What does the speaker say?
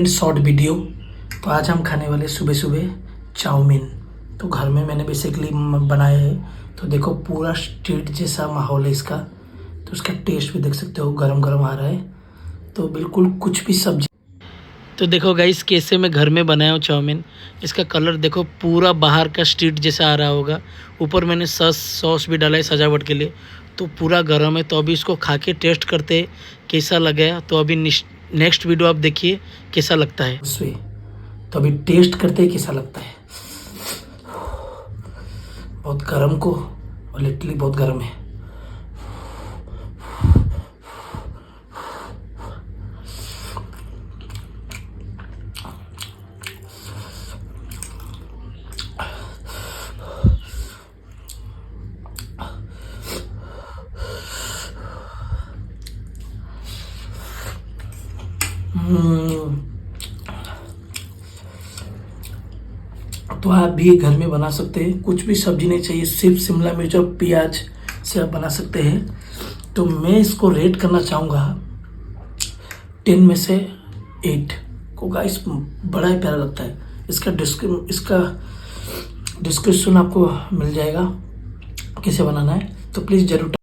Short video. तो आज हम खाने वाले सुबह सुबह चाउमीन। तो घर में मैंने बेसिकली बनाया है। तो देखो पूरा स्ट्रीट जैसा माहौल है इसका। तो इसका टेस्ट भी देख सकते हो, गरम गरम आ रहा है। तो बिल्कुल कुछ भी सब्जी। तो देखो गाइस कैसे मैं घर में बनाया हूँ चाउमीन। इसका कलर देखो पूरा बाहर का स्ट्रीट जैसा आ रहा होगा। ऊपर मैंने सॉस भी डाला है सजावट के लिए। तो पूरा गर्म है। तो अभी इसको खा के टेस्ट करते कैसा लगे। तो अभी नेक्स्ट वीडियो आप देखिए कैसा लगता है। तो अभी टेस्ट करते हैं कैसा लगता है। बहुत गर्म को और लिटरली बहुत गर्म है। तो आप भी घर में बना सकते हैं। कुछ भी सब्जी नहीं चाहिए, सिर्फ शिमला मिर्च और प्याज से आप बना सकते हैं। तो मैं इसको रेट करना चाहूँगा 10 में से 8 को। गाइस बड़ा ही प्यारा लगता है। इसका डिस्क्रिप्शन आपको मिल जाएगा कैसे बनाना है। तो प्लीज़ ज़रूर